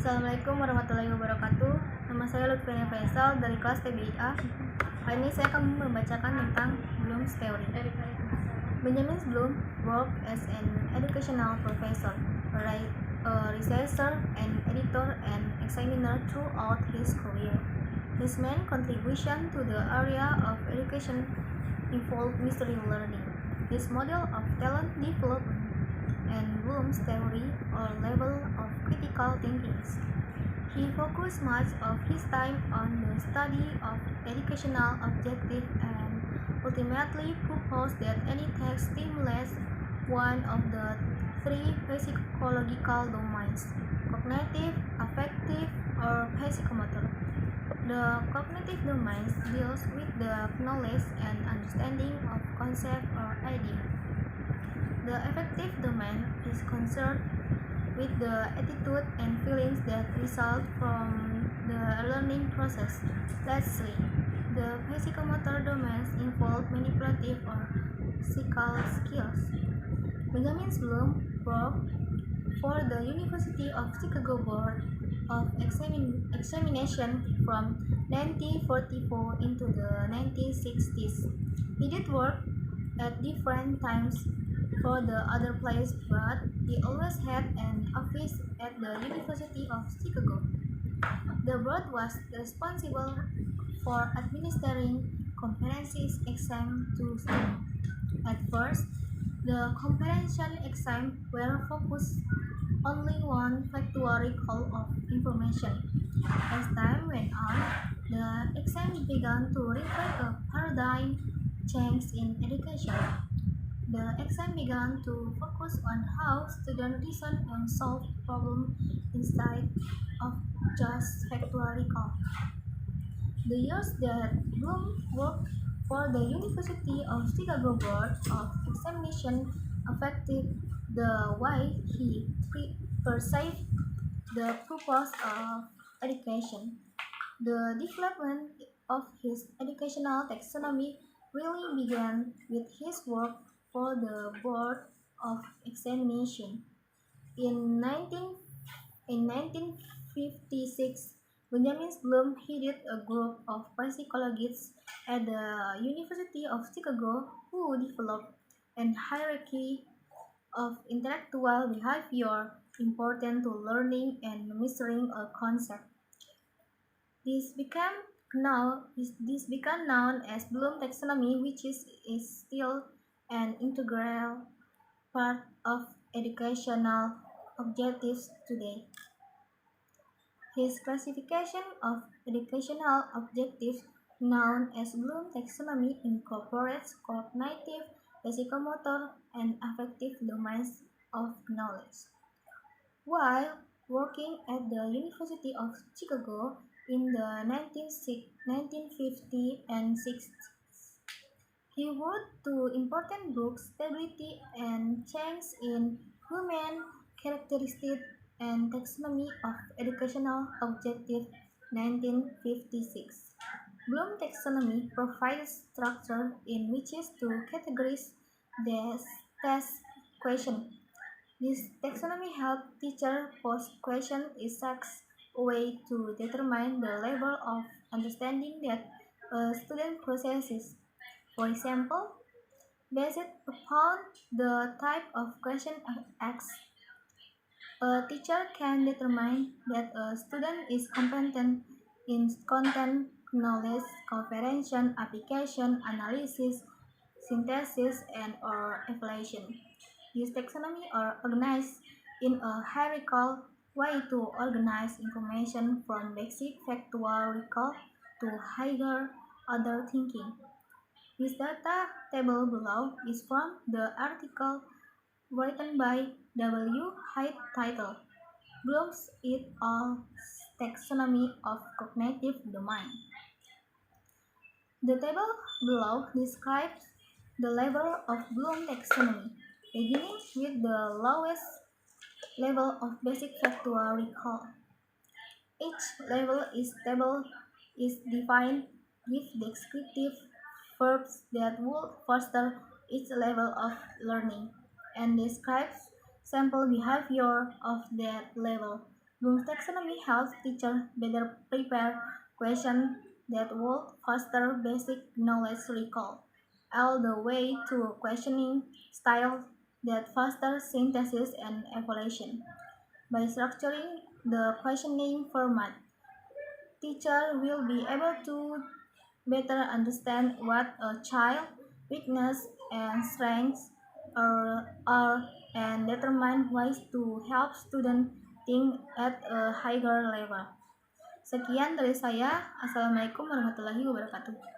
Assalamualaikum warahmatullahi wabarakatuh. Nama saya Aini Faizal dari kelas TBIA. Hari ini saya akan membacakan tentang Bloom's theory. Benjamin Bloom worked as an educational professor, a researcher, an editor, and examiner throughout his career. His main contribution to the area of education involved mystery learning, his model of talent development, and Bloom's theory or level of critical thinking. He focused much of his time on the study of educational objectives and ultimately proposed that any text stimulates one of the three psychological domains: cognitive, affective, or psychomotor. The cognitive domain deals with the knowledge and understanding of concept or idea. The affective domain is concerned with the attitude and feelings that result from the learning process. Lastly, the psychomotor domains involve manipulative or physical skills. Benjamin Bloom worked for the University of Chicago Board of Examination from 1944 into the 1960s. He did work at different times for the other place, but he always had an office at the University of Chicago. The board was responsible for administering comprehensive exams to students. At first, the comprehension exams were focused only on factual recall of information. As time went on, the exam began to reflect a paradigm change in education. The exam began to focus on how students reason and solve problems instead of just factual recall. The years that Bloom worked for the University of Chicago Board of Examination affected the way he perceived the purpose of education. The development of his educational taxonomy really began with his work for the Board of Examination. In 1956, Benjamin Bloom headed a group of psychologists at the University of Chicago who developed an hierarchy of intellectual behavior important to learning and mastering a concept. This became known as Bloom taxonomy, which is still an integral part of educational objectives today. His classification of educational objectives, known as Bloom taxonomy, incorporates cognitive, psychomotor, and affective domains of knowledge. While working at the University of Chicago in the 1950s and 60s, he wrote two important books, Stability and Change in Human Characteristics and Taxonomy of Educational Objectives, 1956. Bloom taxonomy provides structure in which to categorize the test question. This taxonomy helps teachers pose questions in such a way to determine the level of understanding that a student possesses. For example, based upon the type of question asked, a teacher can determine that a student is competent in content knowledge, comprehension, application, analysis, synthesis, and/or evaluation. These taxonomy are organized in a hierarchical way to organize information from basic factual recall to higher order thinking. This data table below is from the article written by W. Hyde titled Bloom's et al. Taxonomy of Cognitive Domain. The table below describes the level of Bloom taxonomy, beginning with the lowest level of basic factual recall. Each level is defined with descriptive verbs that would foster each level of learning and describes sample behavior of that level. Bloom's taxonomy helps teachers better prepare questions that will foster basic knowledge recall, all the way to questioning styles that foster synthesis and evaluation. By structuring the questioning format, teacher will be able to better understand what a child's weakness and strengths are and determine ways to help students think at a higher level. Sekian dari saya. Assalamualaikum warahmatullahi wabarakatuh.